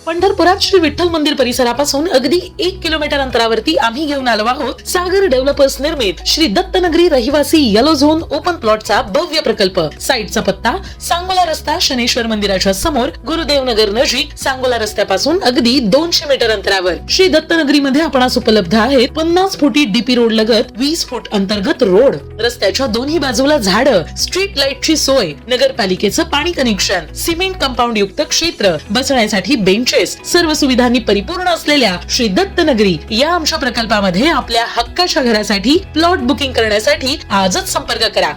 पंढरपुरात श्री विठ्ठल मंदिर परिसरापासून अगदी 1 किलोमीटर अंतरावरती आम्ही घेऊन आलो आहोत सागर डेव्हलपर्स निर्मित श्री दत्तनगरी रहिवासी येलो झोन ओपन प्लॉटचा भव्य प्रकल्प। साईटचा पत्ता सांगोला रस्ता शनेश्वर मंदिराच्या समोर, गुरुदेव नगर नजीक, सांगोला रस्त्यापासून अगदी 200 मीटर अंतरावर। श्री दत्तनगरी मध्ये आपणास उपलब्ध आहेत 50 फुटी डीपी रोड लगत 20 फूट अंतर्गत रोड, रस्त्याच्या दोन्ही बाजूला झाडं, स्ट्रीट लाईटची सोय, नगरपालिकेचं पाणी कनेक्शन, सिमेंट कंपाऊंड युक्त क्षेत्र, बसण्यासाठी बेंच, सर्व सुविधांनी परिपूर्ण असलेल्या श्री दत्तनगरी या आमच्या प्रकल्पामध्ये आपल्या हक्काच्या घरासाठी प्लॉट बुकिंग करण्यासाठी आजच संपर्क करा।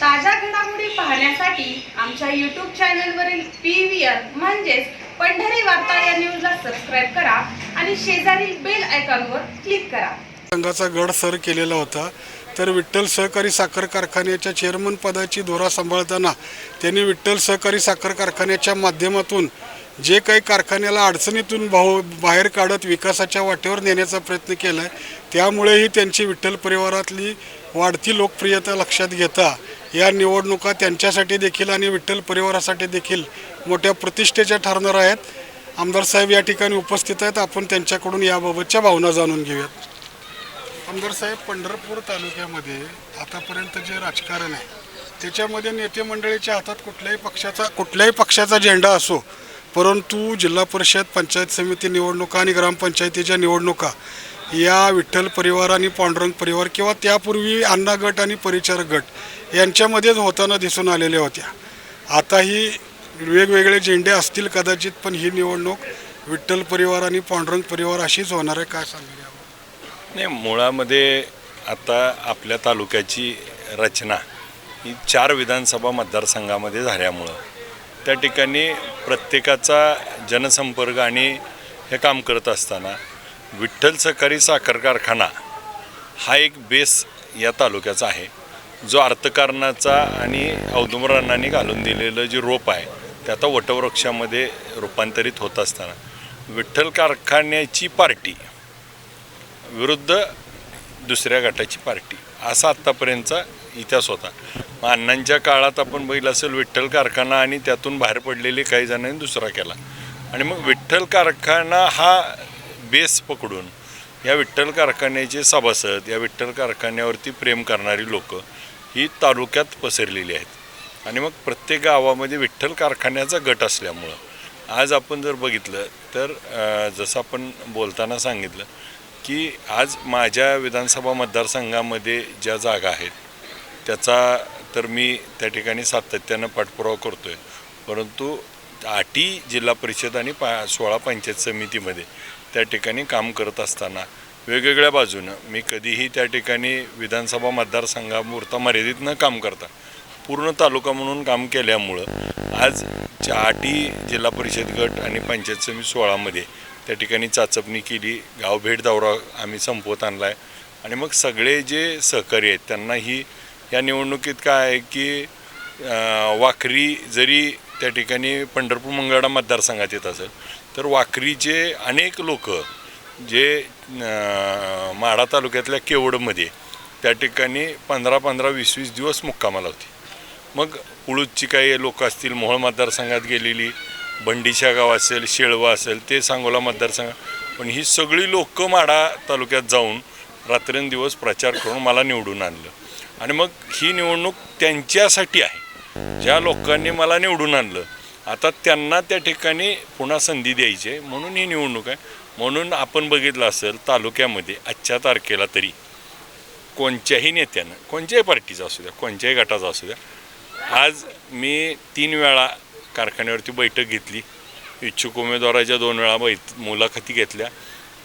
ताज्या घडामोडी पाहण्यासाठी आमच्या YouTube चॅनलवरील PVR म्हणजेच पंढरी वार्ता या न्यूजला सबस्क्राइब करा आणि शेजारील बेल आयकॉनवर क्लिक करा। संघाचा गड सर केलेला होता, तर विठ्ठल सहकारी साखर कारखान्याच्या चेअरमन पदाची धुरा सांभाळताना त्यांनी विठ्ठल सहकारी साखर कारखान्याच्या माध्यमातून जे काही कारखान्याला अडचणीतून बाहेर काढत विकासाच्या वाटेवर नेण्याचा प्रयत्न केला आहे, त्यामुळेही त्यांची विठ्ठल परिवारातली वाढती लोकप्रियता लक्षात घेता या निवडणुका त्यांच्यासाठी देखील आणि विठ्ठल परिवारासाठी देखील मोठ्या प्रतिष्ठेच्या ठरणार आहेत। आमदार साहेब या ठिकाणी उपस्थित आहेत, आपण त्यांच्याकडून याबाबतच्या भावना जाणून घेऊयात। आमदार साहेब, पंढरपूर तालुक्यामध्ये आतापर्यंत जे राजकारण आहे त्याच्यामध्ये नेते मंडळीच्या हातात कुठल्याही पक्षाचा झेंडा असो, परंतु जिल्हा परिषद, पंचायत समिती निवडणुका आणि ग्रामपंचायतीच्या निवडणुका या विठ्ठल परिवार आणि पांडुरंग परिवार किंवा त्यापूर्वी अण्णा गट आणि परिचारक गट यांच्यामध्येच होताना दिसून आलेल्या होत्या। आताही वेगवेगळे झेंडे असतील कदाचित, पण ही निवडणूक विठ्ठल परिवार आणि पांडुरंग परिवार अशीच होणार आहे, काय सांगेल? नाही, मुळामध्ये आता आपल्या तालुक्याची रचना ही 4 विधानसभा मतदारसंघामध्ये झाल्यामुळं त्या ठिकाणी प्रत्येकाचा जनसंपर्क आणि हे काम करत असताना विठ्ठल सहकारी साखर कारखाना हा एक बेस या तालुक्याचा आहे, जो अर्थकारणाचा आणि औदुंबरांनी घालून दिलेलं जे रोप आहे ते आता वटवृक्षामध्ये रूपांतरित होत असताना विठ्ठल कारखान्याची पार्टी विरुद्ध दुसऱ्या गटाची पार्टी असा आत्तापर्यंतचा इतिहास होता। अण्णांच्या काळात आपण बघितलं असेल विठ्ठल कारखाना आणि त्यातून बाहेर पडलेले काही जणांनी दुसरा केला आणि मग विठ्ठल कारखाना हा बेस पकडून या विठ्ठल कारखान्याचे सभासद, या विठ्ठल कारखान्यावरती प्रेम करणारी लोक ही तालुक्यात पसरलेली आहेत आणि मग प्रत्येक गावामध्ये विठ्ठल कारखान्याचा गट असल्यामुळं आज आपण जर बघितलं तर जसं आपण बोलताना सांगितलं की आज माझ्या विधानसभा मतदारसंघामध्ये ज्या जागा आहेत त्याचा तर मी त्या ठिकाणी सातत्यानं पाठपुरावा करतो आहे, परंतु 8 जिल्हा परिषद आणि 16 पंचायत समितीमध्ये त्या ठिकाणी काम करत असताना वेगवेगळ्या बाजूनं मी कधीही त्या ठिकाणी विधानसभा मतदारसंघापुरता मर्यादित न काम करता पूर्ण तालुका म्हणून काम केल्यामुळं आज 8 जिल्हा परिषद गट आणि पंचायत समिती 16मध्ये त्या ठिकाणी चाचपणी केली, गाव भेट दौरा आम्ही संपवत आणला आहे आणि मग सगळे जे सहकारी आहेत त्यांनाही या निवडणुकीत काय आहे की वाखरी जरी त्या ठिकाणी पंढरपूर मंगळवेढा मतदारसंघात येत असेल तर वाखरीचे अनेक लोक जे माढा तालुक्यातल्या केवडमध्ये त्या ठिकाणी 15-15, 20-20 दिवस मुक्कामाला होती। मग पुळूजची काही लोक असतील, मोहोळ मतदारसंघात गेलेली, बंडीशा गाव असेल, शेळवा असेल, ते सांगोला मतदारसंघ, पण ही सगळी लोक माढा तालुक्यात जाऊन रात्रंदिवस प्रचार करून मला निवडून आणलं आणि मग ही निवडणूक त्यांच्यासाठी आहे। ज्या लोकांनी मला निवडून आणलं आता त्यांना त्या ठिकाणी पुन्हा संधी द्यायची आहे, म्हणून ही निवडणूक आहे। म्हणून आपण बघितलं असेल तालुक्यामध्ये आजच्या तारखेला तरी कोणत्याही नेत्यानं, कोणत्याही पार्टीचा असू द्या, कोणत्याही गटाचा असू द्या, आज मी 3 वेळा कारखान्यावरती बैठक घेतली, इच्छुक उमेदवाराच्या 2 वेळा मुलाखती घेतल्या।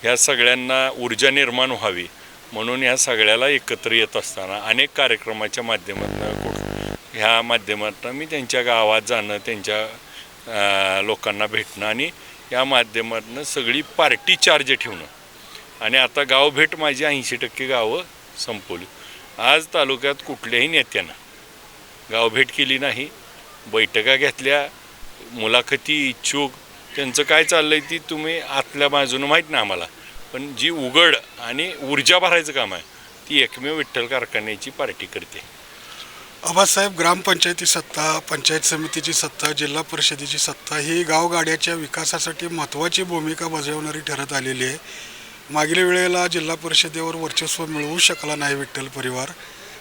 ह्या सगळ्यांना ऊर्जा निर्माण व्हावी म्हणून ह्या सगळ्याला एकत्र येत असताना अनेक कार्यक्रमाच्या माध्यमातून ह्या माध्यमातून मी त्यांच्या गावात जाणं, त्यांच्या लोकांना भेटणं आणि या माध्यमातून सगळी पार्टी चार्ज ठेवणं आणि आता गाव भेट माझी 80% गावं संपवली। आज तालुक्यात कुठल्याही नेत्यानं गाव भेट केली नाही, बैठका घेतल्या, मुलाखती, इच्छुक त्यांचं काय चाललंय ती तुम्ही आतल्या बाजूनं माहीत नाही आम्हाला, पण जी उघड आणि ऊर्जा भरायचं काम आहे ती एकमेव विठ्ठल कारखान्याची पार्टी करते। आबासाहेब, ग्रामपंचायती सत्ता, पंचायत समितीची सत्ता, जिल्हा परिषदेची सत्ता ही गावगाड्याच्या विकासासाठी महत्त्वाची भूमिका बजावणारी ठरत आलेली आहे. मागील वेळेला जिल्हा परिषदेवर वर्चस्व मिळवू शकला नाही विठ्ठल परिवार.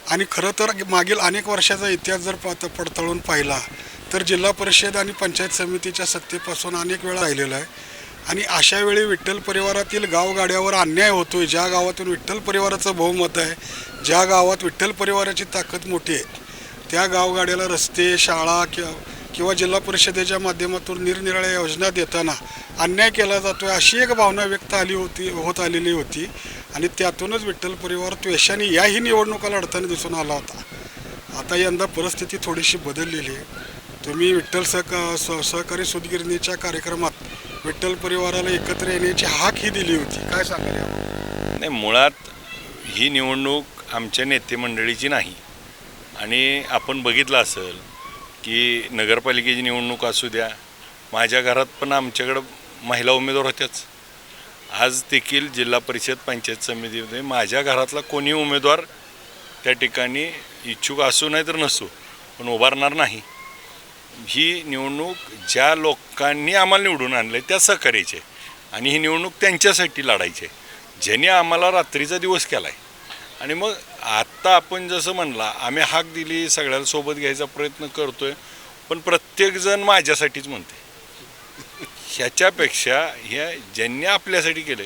आणि खरं तर मागील अनेक वर्षाचा इतिहास जर पडताळून पाहिला तर जिल्हा परिषद आणि पंचायत समितीच्या सत्तेपासून अनेक वेळा राहिलेला आहे. आणि अशा वेळी विठ्ठल परिवारातील गावगाड्यावर अन्याय होतो आहे. ज्या गावातून विठ्ठल परिवाराचं बहुमत आहे, ज्या गावात विठ्ठल परिवाराची ताकद मोठी आहे, त्या गावगाड्याला रस्ते, शाळा किंवा जिल्हा परिषदेच्या माध्यमातून निरनिराळ्या योजना देताना अन्याय केला जातो आहे, अशी एक भावना व्यक्त होत आलेली होती. आणि त्यातूनच विठ्ठल परिवार त्वेषाने याही निवडणुका लढताना दिसून आला होता. आता यंदा परिस्थिती थोडीशी बदललेली आहे. तुम्ही विठ्ठल सहकारी सूतगिरणीच्या कार्यक्रमात विठ्ठल परिवाराला एकत्र येण्याची हाक ही दिली होती. काय सांगाल यावर? नाही, मुळात ही निवडणूक आमच्या नेते मंडळीची नाही. आणि आपण बघितलं असेल की नगरपालिकेची निवडणूक असू द्या, माझ्या घरात पण आमच्याकडं महिला उमेदवार होत्याच. आज देखील जिल्हा परिषद पंचायत समितीमध्ये माझ्या घरातला कोणी उमेदवार त्या ठिकाणी इच्छुक असू नाही तर नसू पण उभारणार नाही. ही निवडणूक ज्या लोकांनी आम्हाला निवडून आणले त्या सहकार्याचे आणि ही निवडणूक त्यांच्यासाठी लढायची आहे, ज्यांनी आम्हाला रात्रीचा दिवस केला आहे. आणि मग आत्ता आपण जसं म्हणला आम्ही हाक दिली, सगळ्याला सोबत घ्यायचा प्रयत्न करतो आहे, पण प्रत्येकजण माझ्यासाठीच म्हणते. ह्याच्यापेक्षा ह्या ज्यांनी आपल्यासाठी केलं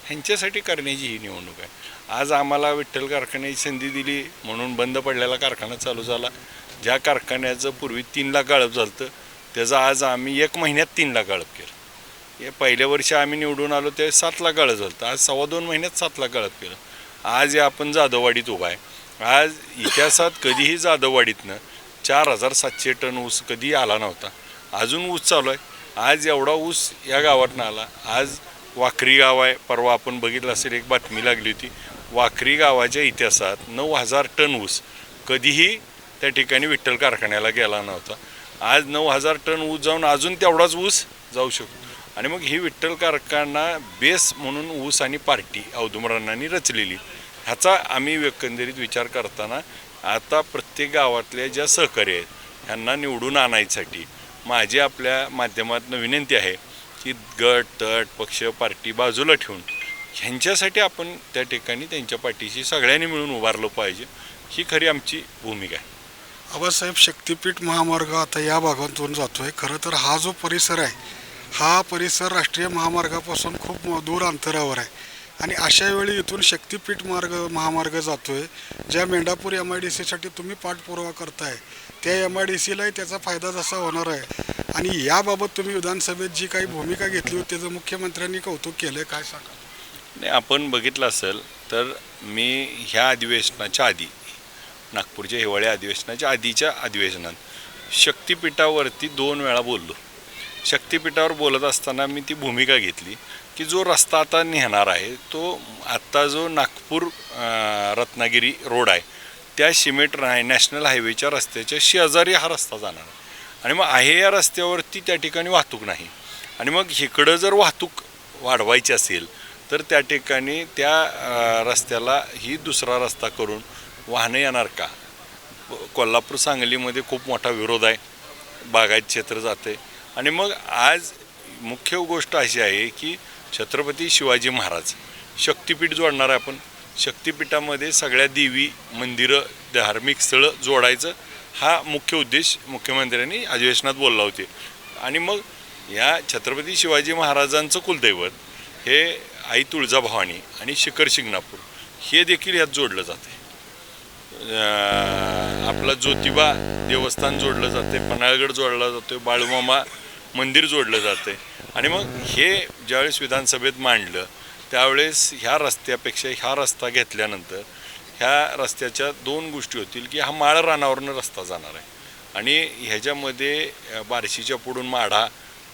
ह्यांच्यासाठी करण्याची ही निवडणूक आहे. आज आम्हाला विठ्ठल कारखान्याची संधी दिली म्हणून बंद पडलेला कारखाना चालू झाला. ज्या कारखान्याचं पूर्वी 3 लाख गाळप झालं होतं त्याचं आज आम्ही 1 महिन्यात 3 लाख गाळप केलं. हे पहिल्या वर्षी आम्ही निवडून आलो ते 7 लाख गाळप झालं होतं, आज 2.25 महिन्यात 7 लाख गाळप केलं. आज आपण जाधववाडीत उभा आहे. आज इतिहासात कधीही जाधववाडीतनं 4700 टन ऊस कधी आला नव्हता. अजून ऊस चालू आहे. आज एवढा ऊस या गावातनं आला. आज वाखरी गाव आहे, परवा आपण बघितलं असेल एक बातमी लागली होती, वाखरी गावाच्या इतिहासात 9000 टन ऊस कधीही त्या ठिकाणी विठ्ठल कारखान्याला गेला नव्हता. आज 9000 टन ऊस जाऊन अजून तेवढाच ऊस जाऊ शकतो. आणि मग ही विठ्ठल कारखाना बेस म्हणून ऊस आणि पार्टी औदुंबरांनी रचलेली, ह्याचा आम्ही एकंदरीत विचार करताना आता प्रत्येक गावातल्या ज्या सहकारी आहेत ह्यांना निवडून आणायसाठी माझी आपल्या माध्यमातून विनंती आहे की गट तट पक्ष पार्टी बाजूला ठेवून ह्यांच्यासाठी आपण त्या ठिकाणी त्यांच्या पाठीशी सगळ्यांनी मिळून उभारलं पाहिजे, ही खरी आमची भूमिका आहे. आबासाहेब, शक्तिपीठ महामार्ग आता या भागातून जातो आहे. खरं तर हा जो परिसर आहे हा परिसर राष्ट्रीय महामार्गापासून खूप दूर अंतरावर आहे. आणि अशा वेळी इथून शक्तिपीठ महामार्ग जातो आहे. ज्या मेंढापूर MIDCसाठी तुम्ही पाठपुरावा करताय त्या MIDCलाही त्याचा फायदा जसा होणार आहे. आणि याबाबत तुम्ही विधानसभेत जी काही भूमिका घेतली होती त्याचं मुख्यमंत्र्यांनी कौतुक केलं आहे, काय सांगा? नाही, आपण बघितलं असेल तर मी ह्या अधिवेशनाच्या आधी नागपूरच्या हिवाळी अधिवेशनाच्या आधीच्या अधिवेशनात शक्तिपीठावरती 2 वेळा बोललो. शक्तिपीठावर बोलत असताना मी ती भूमिका घेतली की जो रस्ता आता नेणार आहे तो आत्ता जो नागपूर रत्नागिरी रोड आहे त्या सिमेंट नॅशनल हायवेच्या रस्त्याच्या शेजारी हा रस्ता जाणार आहे. आणि मग आहे या रस्त्यावरती त्या ठिकाणी वाहतूक नाही. आणि मग इकडं जर वाहतूक वाढवायची असेल तर त्या ठिकाणी त्या रस्त्याला ही दुसरा रस्ता करून वाहनं येणार का? कोल्हापूर सांगलीमध्ये खूप मोठा विरोध आहे, बागायत क्षेत्र जाते. आणि मग आज मुख्य गोष्ट अशी आहे की छत्रपती शिवाजी महाराज शक्तिपीठ जोडणार आहे. आपण शक्तिपीठामध्ये सगळ्या देवी मंदिरं धार्मिक स्थळं जोडायचं हा मुख्य उद्देश मुख्यमंत्र्यांनी अधिवेशनात बोलला होते. आणि मग या छत्रपती शिवाजी महाराजांचं कुलदैवत हे आई तुळजाभवानी आणि शिखर शिंगणापूर हे देखील यात जोडलं जाते. आपलं ज्योतिबा देवस्थान जोडलं जाते, पन्हाळगड जोडला जातो, बाळूमामा मंदिर जोडलं जाते. आणि मग हे ज्यावेळेस विधानसभेत मांडलं त्यावेळेस ह्या रस्त्यापेक्षा ह्या रस्ता घेतल्यानंतर ह्या रस्त्याच्या 2 गोष्टी होतील की हा माळ रानावरनं रस्ता जाणार आहे आणि ह्याच्यामध्ये बार्शीच्या पुढून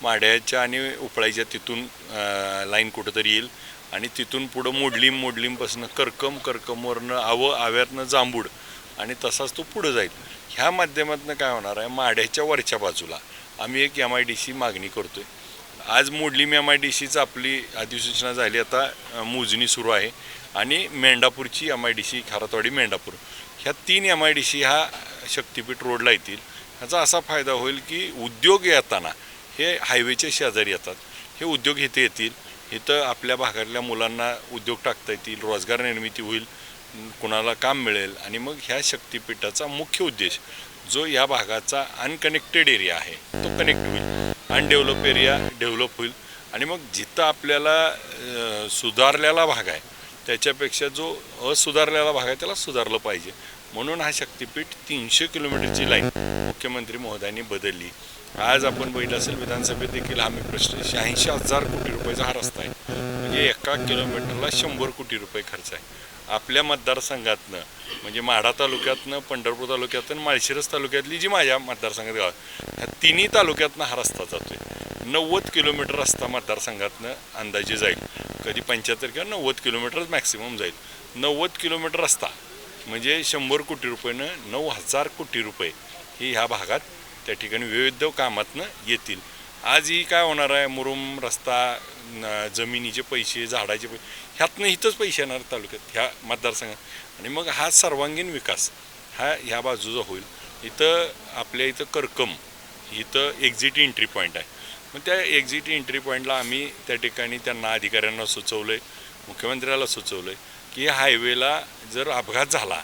माढ्याच्या आणि उपळाईच्या तिथून लाईन कुठंतरी येईल आणि तिथून पुढं मोडलीमपासून करकमवरनं आव्यातनं जांभूड आणि तसाच तो पुढं जाईल. ह्या माध्यमातून काय होणार आहे, माढ्याच्या वरच्या बाजूला आम्ही एक MIDC मागणी करतो आहे. आज मोडलीम MIDCचं आपली अधिसूचना झाली, आता मोजणी सुरू आहे. आणि मेंढापूरची MIDC खारतवाडी मेंढापूर ह्या 3 MIDC ह्या शक्तीपीठ रोडला येतील. ह्याचा असा फायदा होईल की उद्योग येताना हे हायवेच्या शेजारी येतात, हे उद्योग इथे येतील, इथं आपल्या भागातल्या मुलांना उद्योग टाकता येतील, रोजगार निर्मिती होईल, कुणाला काम मिळेल. आणि मग ह्या शक्तीपीठाचा मुख्य उद्देश जो या भागाचा अनकनेक्टेड एरिया आहे तो कनेक्ट होईल, अनडेव्हलप एरिया डेव्हलप होईल. आणि मग जिथं आपल्याला सुधारलेला भाग आहे त्याच्यापेक्षा जो असुधारलेला भाग आहे त्याला सुधारलं पाहिजे. म्हणून हा शक्तीपीठ 300 किलोमीटरची लाईन मुख्यमंत्री महोदयांनी बदलली. आज आपण बघितलं असेल विधानसभेत देखील आम्ही प्रश्न 86,000 कोटी रुपयाचा हा रस्ता आहे, म्हणजे एका किलोमीटरला 100 कोटी रुपये खर्च आहे. आपल्या मतदारसंघातनं म्हणजे माढा तालुक्यातनं, पंढरपूर तालुक्यातनं, माळशिरस तालुक्यातली जी माझ्या मतदारसंघात गाव ह्या तिन्ही तालुक्यातनं हा रस्ता जातोय. 90 किलोमीटर रस्ता मतदारसंघातनं अंदाजे जाईल, कधी 75 किंवा 90 किलोमीटरच मॅक्सिमम जाईल. 90 किलोमीटर रस्ता म्हणजे 100 कोटी रुपयेनं 9,000 कोटी रुपये ही ह्या भागात त्या ठिकाणी विविध कामातनं येतील. आजही काय होणार आहे, मुरुम रस्ता, जमिनीचे पैसे, झाडाचे पैसे, ह्यातनं इथंच पैसे येणार तालुक्यात ह्या मतदारसंघात. आणि मग हा सर्वांगीण विकास हा ह्या बाजूचा होईल. इथं आपल्या इथं करकम इथं एक्झिट एंट्री पॉईंट आहे. मग त्या एक्झिट एंट्री पॉईंटला आम्ही त्या ठिकाणी त्यांना अधिकाऱ्यांना सुचवलं आहे, मुख्यमंत्र्याला सुचवलं आहे की हायवेला जर अपघात झाला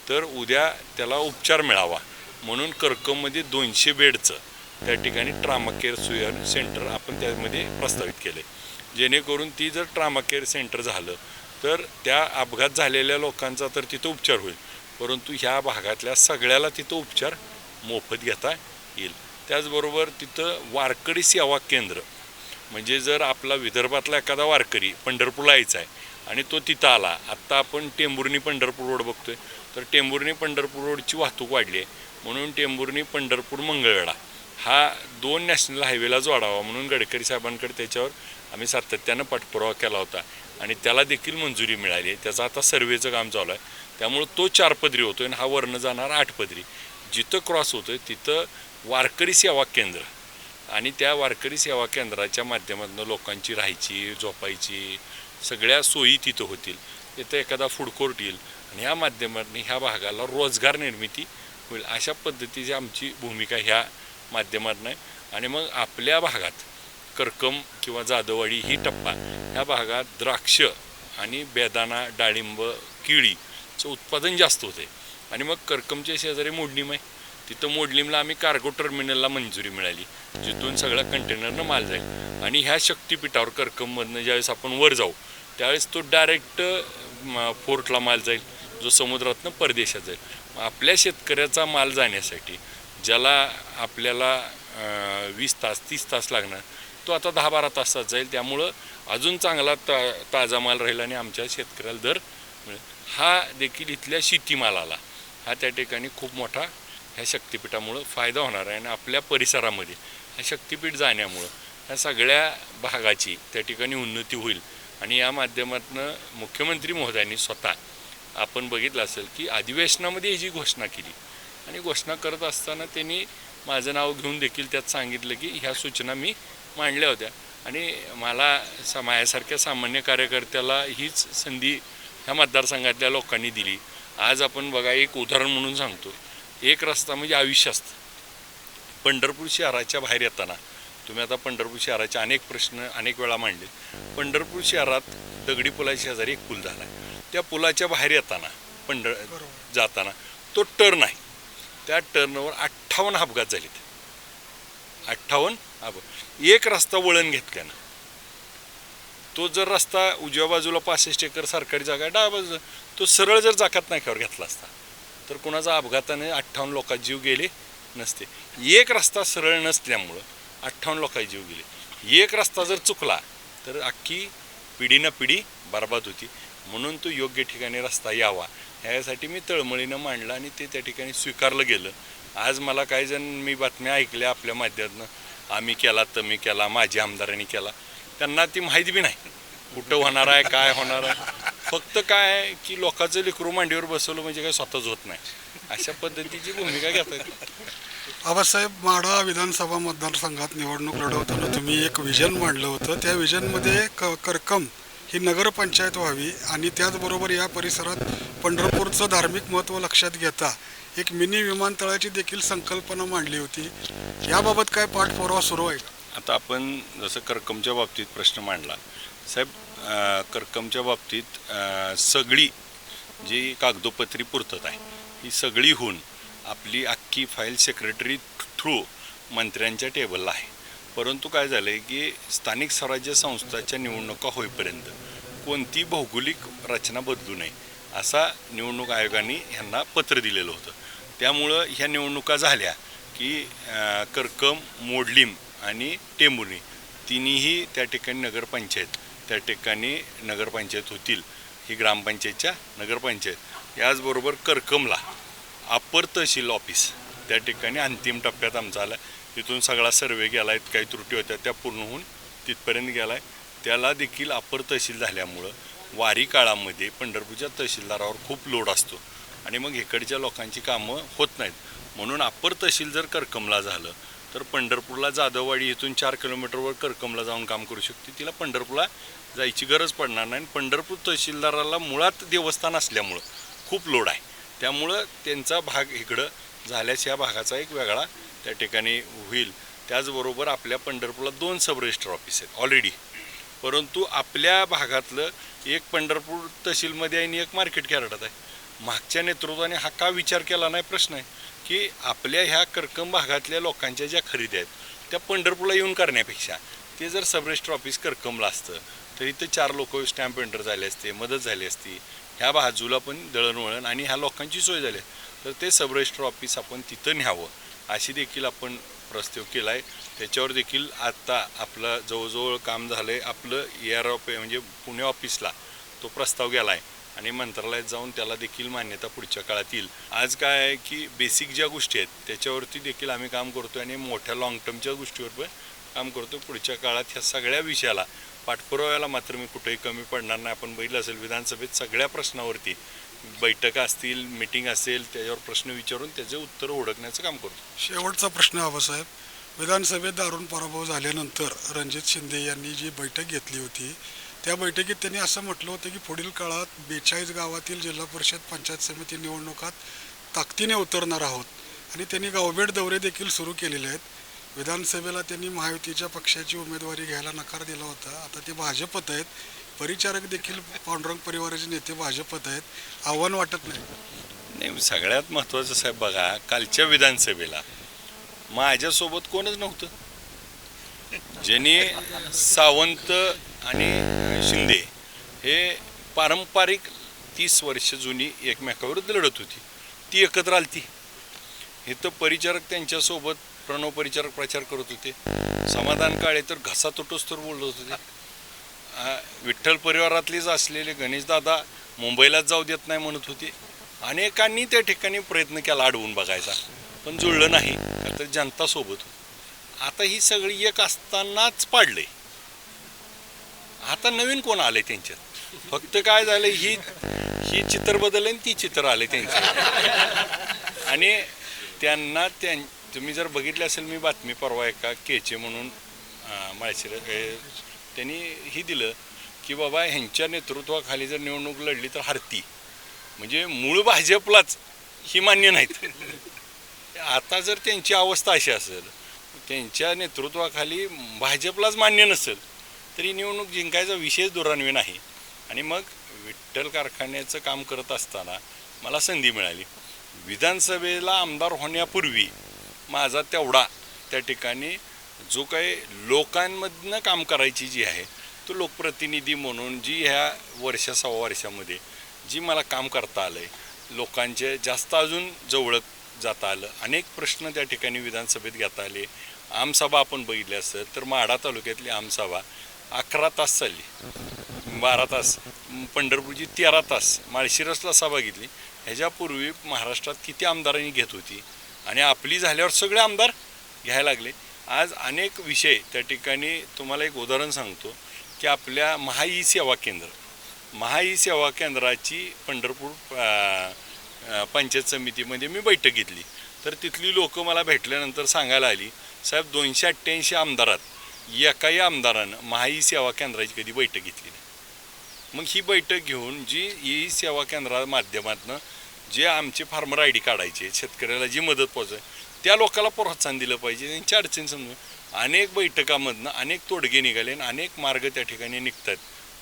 तर उद्या त्याला उपचार मिळावा म्हणून करकममध्ये 200 बेडचं त्या ठिकाणी ट्रामा केअर सेंटर आपण त्यामध्ये प्रस्तावित केले. जेणेकरून ती जर ट्रामा केअर सेंटर झालं तर त्या अपघात झालेल्या लोकांचा तर तिथं उपचार होईल, परंतु ह्या भागातल्या सगळ्याला तिथं उपचार मोफत घेता येईल. त्याचबरोबर तिथं वारकरी सेवा केंद्र म्हणजे जर आपला विदर्भातला एखादा वारकरी पंढरपूरला यायचा आहे आणि तो तिथं आला, आत्ता आपण टेंभुर्णी पंढरपूर रोड बघतोय, तर टेंभुर्णी पंढरपूर रोडची वाहतूक वाढली आहे म्हणून टेंभुर्णी पंढरपूर मंगळवेढा हा 2 नॅशनल हायवेला जोडावा म्हणून गडकरी साहेबांकडे त्याच्यावर आम्ही सातत्यानं पाठपुरावा केला होता आणि त्याला देखील मंजुरी मिळाली आहे. त्याचं आता सर्वेचं काम चालू आहे, त्यामुळं तो 4 पदरी होतो आणि हा वरनं जाणार 8 पदरी. जिथं क्रॉस होतोय तिथं वारकरी सेवा केंद्र आणि त्या वारकरी सेवा केंद्राच्या माध्यमातून लोकांची राहायची, झोपायची सगळ्या सोयी तिथं होतील. तिथं एखादा फूड कोर्ट येईल आणि ह्या माध्यमातून ह्या भागाला रोजगार निर्मिती होईल. अशा पद्धतीची आमची भूमिका ह्या माध्यमातून आहे. आणि मग आपल्या भागात करकम किंवा जाधववाडी ही टप्पा ह्या भागात द्राक्ष आणि बेदाणा, डाळिंब, केळीचं उत्पादन जास्त होते. आणि मग करकमच्या शेजारी मोडलीम आहे, तिथं मोडलीमला आम्ही कार्गो टर्मिनलला मंजुरी मिळाली जिथून सगळ्या कंटेनरनं माल जाईल. आणि ह्या शक्तीपीठावर करकममधनं ज्यावेळेस आपण वर जाऊ त्यावेळेस तो डायरेक्ट फोर्टला माल जाईल जो समुद्रातनं परदेशात जाईल. आपल्या शेतकऱ्याचा माल जाण्यासाठी ज्याला आपल्याला 20 तास 30 तास लागणार तो आता 10-12 तासात जाईल. त्यामुळं अजून चांगला ताजा माल राहील आणि आमच्या शेतकऱ्याला दर मिळेल. हा देखील इथल्या शेतीमालाला हा त्या ठिकाणी खूप मोठा ह्या शक्तीपीठामुळं फायदा होणार आहे. आणि आपल्या परिसरामध्ये ह्या शक्तीपीठ जाण्यामुळं ह्या सगळ्या भागाची त्या ठिकाणी उन्नती होईल. आणि या माध्यमातून मुख्यमंत्री महोदयांनी स्वतः आपण बघितलं असेल की अधिवेशनामध्ये ही घोषणा केली आणि घोषणा करत असताना त्यांनी माझं नाव घेऊन देखील त्यात सांगितलं की ह्या सूचना मी मांडल्या होत्या. आणि मला माझ्यासारख्या सामान्य कार्यकर्त्याला हीच संधी ह्या मतदारसंघातल्या लोकांनी दिली. आज आपण बघा एक उदाहरण म्हणून सांगतो, एक रस्ता म्हणजे आयुष्य असतं. पंढरपूर शहराच्या बाहेर येताना तुम्ही आता पंढरपूर शहराचे अनेक प्रश्न अनेक वेळा मांडले. पंढरपूर शहरात दगडी पुलाच्या शेजारी एक पूल झाला, त्या पुलाच्या बाहेर येताना जाताना तो टर्न आहे, त्या टर्नवर 58 अपघात झालेत. 58 अपघात. एक रस्ता वळण घेतल्यानं तो जर रस्ता उजव्या बाजूला 65 एकर सरकारी जागा आहे, डाव्या बाजूला तो सरळ जर जाकात नाक्यावर घेतला असता तर कुणाचा अपघाताने 58 लोकांचे जीव गेले नसते. एक रस्ता सरळ नसल्यामुळं 58 लोकांचे जीव गेले. एक रस्ता जर चुकला तर अख्खी पिढी ना पिढी बरबाद होती. म्हणून तो योग्य ठिकाणी रस्ता यावा ह्यासाठी मी तळमळीनं मांडला आणि ते त्या ठिकाणी स्वीकारलं गेलं. आज मला काही जण मी बातम्या ऐकल्या आपल्या माध्यमातून, आम्ही केला तुम्ही केला माझ्या आमदारांनी केला, त्यांना ती माहिती बी नाही कुठं होणार आहे काय होणार आहे. फक्त काय आहे की लोकांचं लेकरू मांडीवर बसवलं म्हणजे काय स्वतःच होत नाही, अशा पद्धतीची भूमिका घेतात. आबासाहेब, माढा विधानसभा मतदारसंघात निवडणूक लढवताना तुम्ही एक विजन मांडलं होतं. त्या विजनमध्ये करकम ही नगरपंचायत व्हावी आणि त्याचबरोबर या परिसरात पंढरपूरचं धार्मिक महत्त्व लक्षात घेता एक मिनी विमानतळाची देखील संकल्पना मांडली होती. याबाबत काय पाठपुरावा सुरू आहे का? आता आपण जसं करकमच्या बाबतीत प्रश्न मांडला साहेब, करकमच्या बाबतीत सगळी जी कागदोपत्री पूर्तता आहे ही सगळी होऊन आपली अख्खी फाईल सेक्रेटरी थ्रू मंत्र्यांच्या टेबलला आहे. परंतु काय झालं आहे की स्थानिक स्वराज्य संस्थाच्या निवडणुका होईपर्यंत कोणती भौगोलिक रचना बदलू नये असा निवडणूक आयोगाने ह्यांना पत्र दिलेलं होतं. त्यामुळं ह्या निवडणुका झाल्या की करकम, मोडलीम आणि टेंभुर्णी तिन्हीही त्या ठिकाणी नगरपंचायत, त्या ठिकाणी नगरपंचायत होतील, ही ग्रामपंचायतच्या नगरपंचायत. याचबरोबर करकमला अप्पर तहसील ऑफिस त्या ठिकाणी अंतिम टप्प्यात आमचा आला. तिथून सगळा सर्वे गेला आहे, काही त्रुटी होत्या त्या पूर्ण होऊन तिथपर्यंत गेला आहे. त्याला देखील अप्पर तहसील झाल्यामुळं वारी काळामध्ये पंढरपूरच्या तहसीलदारावर खूप लोड असतो आणि मग इकडच्या लोकांची कामं होत नाहीत. म्हणून अप्पर तहसील जर करकमला झालं तर पंढरपूरला जाधववाडी इथून 4 किलोमीटरवर करकमला जाऊन काम करू शकते. तिला पंढरपूरला जायची गरज पडणार नाही. पंढरपूर तहसीलदाराला मुळात देवस्थान असल्यामुळं खूप लोड आहे. त्यामुळं त्यांचा भाग इकडं झाल्यास या भागाचा एक वेगळा त्या ठिकाणी होईल. त्याचबरोबर आपल्या पंढरपूरला 2 सब रजिस्टर ऑफिस आहेत ऑलरेडी, परंतु आपल्या भागातलं एक पंढरपूर तहसीलमध्ये आहे आणि एक मार्केट यार्डात आहे. मागच्या नेतृत्वाने हा का विचार केला नाही प्रश्न आहे की आपल्या ह्या करकम भागातल्या लोकांच्या ज्या खरेदी आहेत त्या पंढरपूरला येऊन करण्यापेक्षा ते जर सब रजिस्टर ऑफिस करकमला असतं तर इथं 4 लोक स्टॅम्प एंटर झाले असते, मदत झाली असती, ह्या बाजूला पण दळणवळण आणि ह्या लोकांची सोय झाली. तर ते सब रजिस्टर ऑफिस आपण तिथं न्यावं अशी देखील आपण प्रस्ताव केला आहे. त्याच्यावर देखील आत्ता आपलं जवळजवळ काम झालं आहे. आपलं म्हणजे पुणे ऑफिसला तो प्रस्ताव गेला आहे आणि मंत्रालयात जाऊन त्याला देखील मान्यता पुढच्या काळात येईल. आज काय आहे की बेसिक ज्या गोष्टी आहेत त्याच्यावरती देखील आम्ही काम करतो आणि मोठ्या लॉंग टर्मच्या गोष्टीवर पण काम करतो. पुढच्या काळात ह्या सगळ्या विषयाला पाठपुराव्याला मात्र मी कुठेही कमी पडणार नाही. आपण बघितलं असेल विधानसभेत सगळ्या प्रश्नावरती बैठका असतील, मीटिंग असेल, त्याच्यावर प्रश्न विचारून त्याचे उत्तर ओळखण्याचं काम करतो. शेवटचा प्रश्न आबासाहेब, विधानसभेत दारुण पराभव झाल्यानंतर रणजित शिंदे यांनी जी बैठक घेतली होती त्या बैठकीत त्यांनी असं म्हटलं होतं की पुढील काळात 42 गावातील जिल्हा परिषद पंचायत समिती निवडणुकात ताकदीने उतरणार आहोत आणि त्यांनी गावभेट दौरे देखील सुरू केलेले आहेत. विधानसभेला त्यांनी महायुतीच्या पक्षाची उमेदवारी घ्यायला नकार दिला होता. आता ते भाजपत आहेत. परिचारक देखील पांडुरंग परिवाराचे नेते भाजपत आहेत. आव्हान वाटत नाही. सगळ्यात महत्त्वाचं साहेब बघा, कालच्या विधानसभेला माझ्यासोबत कोणच नव्हतं. ज्यांनी सावंत आणि शिंदे हे पारंपरिक 30 वर्ष जुनी एकमेकाविरुद्ध लढत होती, ती एकत्र आलती. इथं परिचारक त्यांच्यासोबत प्रणव परिचारक प्रचार करत होते. समाधान काळे तर घसा तुटोस तर बोलत होते. विठ्ठल परिवारातलेच असलेले गणेशदादा मुंबईलाच जाऊ देत नाही म्हणत होते. अनेकांनी त्या ठिकाणी प्रयत्न केला अडवून बघायचा, पण जुळलं नाही. तर जनता सोबत आता ही सगळी एक असतानाच पाडले. आता नवीन कोण आले त्यांच्यात? फक्त काय झालं, ही चित्र बदलले आणि ती चित्र आले त्यांचे. आणि त्यांना तुम्ही जर बघितले असेल, मी बातमी परवा एका केचे म्हणून माळशिर त्यांनी ही दिलं की बाबा ह्यांच्या नेतृत्वाखाली जर निवडणूक लढली तर हरती, म्हणजे मूळ भाजपलाच ही मान्य नाहीत. आता जर त्यांची अवस्था अशी असेल, त्यांच्या नेतृत्वाखाली भाजपलाच मान्य नसेल तर ही निवडणूक जिंकायचा विशेष दुरान्वे नाही. आणि मग विठ्ठल कारखान्याचं काम करत असताना मला संधी मिळाली. विधानसभेला आमदार होण्यापूर्वी माझा तेवढा त्या ठिकाणी जो काही लोकांमधनं काम करायची जी आहे, तो लोकप्रतिनिधी म्हणून जी ह्या सव्वा वर्षामध्ये जी मला काम करता आलं आहे, लोकांचे जास्त अजून जवळ जाता आलं. अनेक प्रश्न त्या ठिकाणी विधानसभेत घेता आले. आमसभा आपण बघितली असतं तर माढा तालुक्यातली आमसभा 11 तास चालली, 12 तास. पंढरपूरची 13 तास. माळशिरसला सभा घेतली. ह्याच्यापूर्वी महाराष्ट्रात किती आमदारांनी घेत होती आणि आपली झाल्यावर सगळे आमदार घ्यायला लागले. आज अनेक विषय त्या ठिकाणी तुम्हाला एक उदाहरण सांगतो की आपल्या महाई सेवा केंद्राची पंढरपूर पंचायत समितीमध्ये मी बैठक घेतली. तर तिथली लोक मला भेटल्यानंतर सांगायला आली, साहेब 288 आमदारात एकाही आमदारानं महाई सेवा केंद्राची कधी बैठक घेतली नाही. मग ही बैठक घेऊन जी ही सेवा केंद्रा माध्यमातून जे आमचे फार्मर आय डी काढायचे, शेतकऱ्याला जी मदत पोहोचेल त्या लोकांना प्रोत्साहन दिलं पाहिजे. त्यांची अडचण समजून अनेक बैठकामधनं अनेक तोडगे निघाले आणि अनेक मार्ग त्या ठिकाणी निघतात.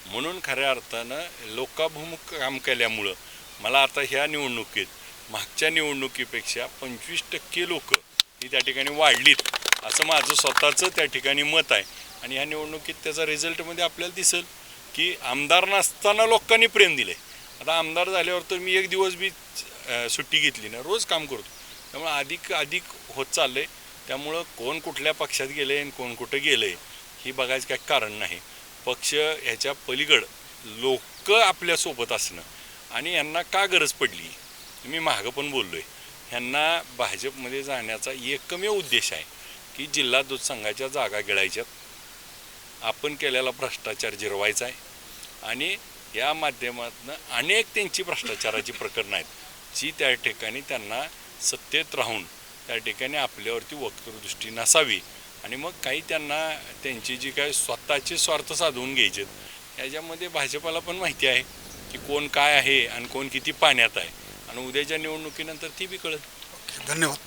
म्हणून खऱ्या अर्थानं लोकाभिमुख काम केल्यामुळं मला आता ह्या निवडणुकीत मागच्या निवडणुकीपेक्षा 25% लोक ही त्या ठिकाणी वाढलीत असं माझं स्वतःचं त्या ठिकाणी मत आहे. आणि ह्या निवडणुकीत त्याचा रिझल्टमध्ये आपल्याला दिसेल की आमदार नसताना लोकांनी प्रेम दिलं आहे. आता आमदार झाल्यावर तर मी एक दिवस बी सुट्टी घेतली ना, रोज काम करतो. त्यामुळे अधिक होत चाललं आहे. त्यामुळं कोण कुठल्या पक्षात गेले आणि कोण कुठं गेलं आहे ही बघायचं काही कारण नाही. पक्ष ह्याच्या पलीकडं लोक आपल्यासोबत असणं आणि यांना का गरज पडली, मी मागं पण बोललो आहे, ह्यांना भाजपमध्ये जाण्याचा एकमेव उद्देश आहे की जिल्हा दूध संघाच्या जागा गिळायच्यात, आपण केलेला भ्रष्टाचार जिरवायचा आहे आणि या माध्यमातून अनेक त्यांची भ्रष्टाचाराची प्रकरणं आहेत जी त्या ठिकाणी त्यांना सत्तेत राहून त्या ठिकाणी आपल्यावरती वक्रदृष्टी नसावी आणि मग काही त्यांना त्यांची जी काय स्वतःचे स्वार्थ साधवून घ्यायचे याच्यामध्ये भाजपाला पण माहिती आहे की कोण काय आहे आणि कोण किती पाण्यात आहे आणि उद्याच्या निवडणुकीनंतर ती बी कळेल. धन्यवाद.